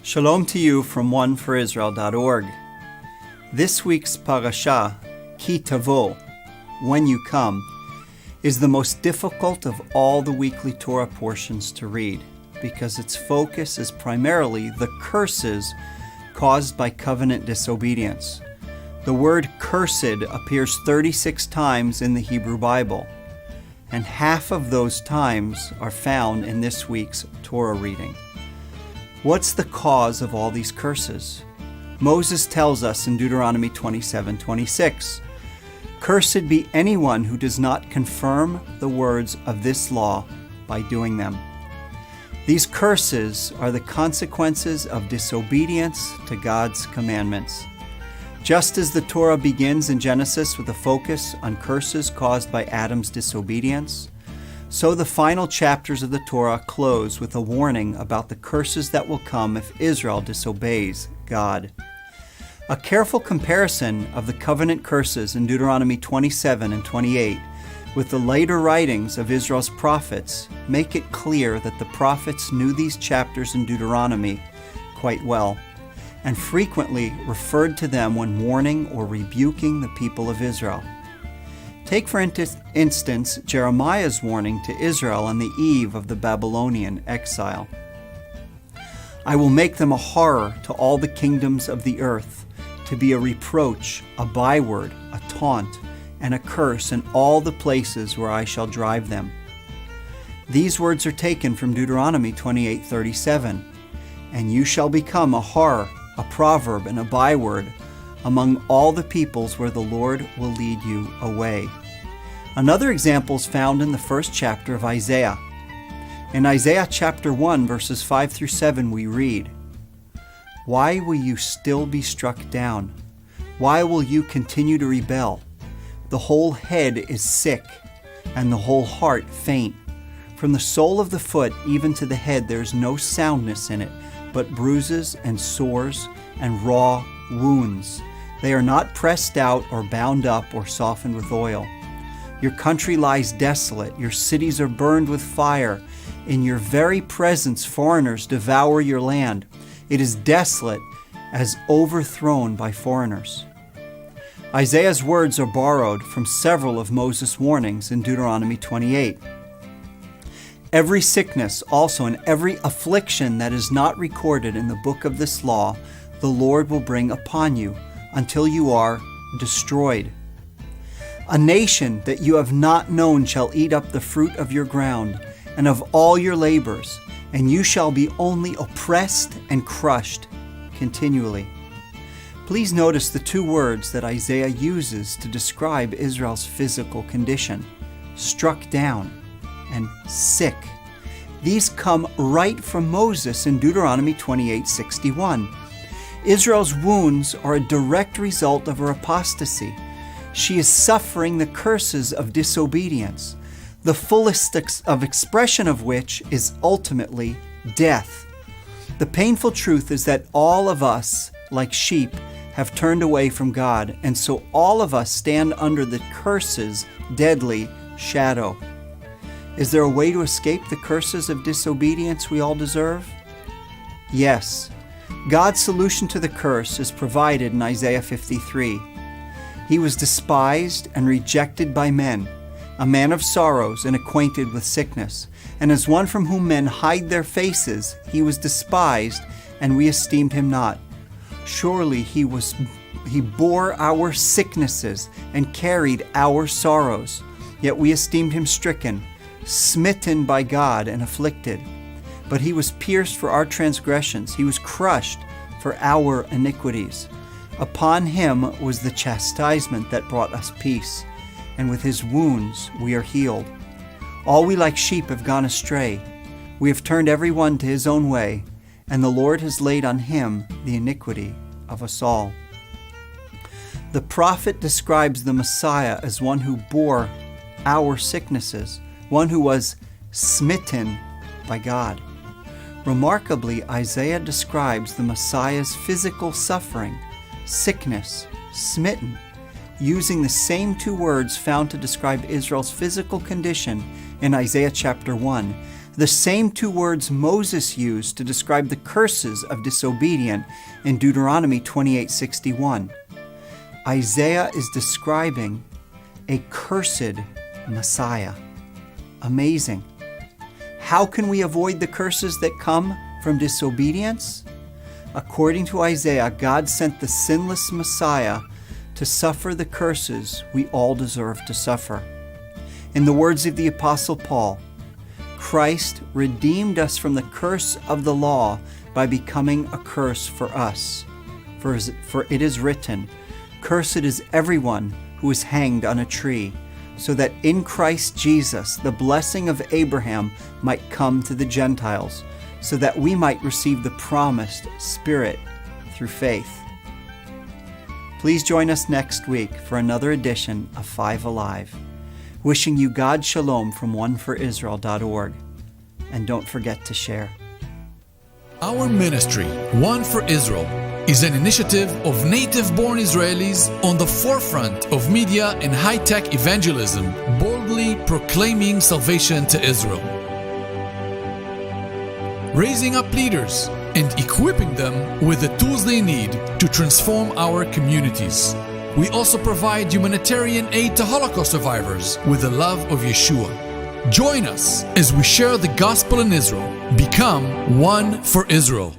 Shalom to you from oneforisrael.org. This week's parasha, Ki Tavo, When You Come, is the most difficult of all the weekly Torah portions to read because its focus is primarily the curses caused by covenant disobedience. The word cursed appears 36 times in the Hebrew Bible, and half of those times are found in this week's Torah reading. What's the cause of all these curses? Moses tells us in Deuteronomy 27:26, "Cursed be anyone who does not confirm the words of this law by doing them." These curses are the consequences of disobedience to God's commandments. Just as the Torah begins in Genesis with a focus on curses caused by Adam's disobedience, so the final chapters of the Torah close with a warning about the curses that will come if Israel disobeys God. A careful comparison of the covenant curses in Deuteronomy 27 and 28 with the later writings of Israel's prophets make it clear that the prophets knew these chapters in Deuteronomy quite well and frequently referred to them when warning or rebuking the people of Israel. Take, for instance, Jeremiah's warning to Israel on the eve of the Babylonian exile. "I will make them a horror to all the kingdoms of the earth, to be a reproach, a byword, a taunt, and a curse in all the places where I shall drive them." These words are taken from Deuteronomy 28:37. "And you shall become a horror, a proverb, and a byword among all the peoples where the Lord will lead you away." Another example is found in the first chapter of Isaiah. In Isaiah chapter 1, verses 5 through 7, we read, "Why will you still be struck down? Why will you continue to rebel? The whole head is sick, and the whole heart faint. From the sole of the foot even to the head there is no soundness in it, but bruises and sores and raw wounds. They are not pressed out or bound up or softened with oil. Your country lies desolate. Your cities are burned with fire. In your very presence foreigners devour your land. It is desolate as overthrown by foreigners." Isaiah's words are borrowed from several of Moses' warnings in Deuteronomy 28. Every sickness also and every affliction that is not recorded in the book of this law, the Lord will bring upon you until you are destroyed. "A nation that you have not known shall eat up the fruit of your ground and of all your labors, and you shall be only oppressed and crushed continually." Please notice the two words that Isaiah uses to describe Israel's physical condition: struck down and sick. These come right from Moses in Deuteronomy 28:61. Israel's wounds are a direct result of her apostasy. She is suffering the curses of disobedience, the fullest of expression of which is ultimately death. The painful truth is that all of us, like sheep, have turned away from God, and so all of us stand under the curse's deadly shadow. Is there a way to escape the curses of disobedience we all deserve? Yes. God's solution to the curse is provided in Isaiah 53. "He was despised and rejected by men, a man of sorrows and acquainted with sickness. And as one from whom men hide their faces, he was despised, and we esteemed him not. Surely he bore our sicknesses and carried our sorrows. Yet we esteemed him stricken, smitten by God, and afflicted. But he was pierced for our transgressions, he was crushed for our iniquities. Upon him was the chastisement that brought us peace, and with his wounds we are healed. All we like sheep have gone astray. We have turned every one to his own way, and the Lord has laid on him the iniquity of us all." The prophet describes the Messiah as one who bore our sicknesses, one who was smitten by God. Remarkably, Isaiah describes the Messiah's physical suffering, sickness, smitten, using the same two words found to describe Israel's physical condition in Isaiah chapter 1, the same two words Moses used to describe the curses of disobedience in Deuteronomy 28:61. Isaiah is describing a cursed Messiah. Amazing. How can we avoid the curses that come from disobedience? According to Isaiah, God sent the sinless Messiah to suffer the curses we all deserve to suffer. In the words of the Apostle Paul, Christ redeemed us from the curse of the law by becoming a curse for us. For it is written, "Cursed is everyone who is hanged on a tree, so that in Christ Jesus the blessing of Abraham might come to the Gentiles, so that we might receive the promised Spirit through faith." Please join us next week for another edition of Five Alive. Wishing you God's shalom from oneforisrael.org. And don't forget to share. Our ministry, One for Israel, is an initiative of native-born Israelis on the forefront of media and high-tech evangelism, boldly proclaiming salvation to Israel. Raising up leaders and equipping them with the tools they need to transform our communities. We also provide humanitarian aid to Holocaust survivors with the love of Yeshua. Join us as we share the gospel in Israel. Become One for Israel.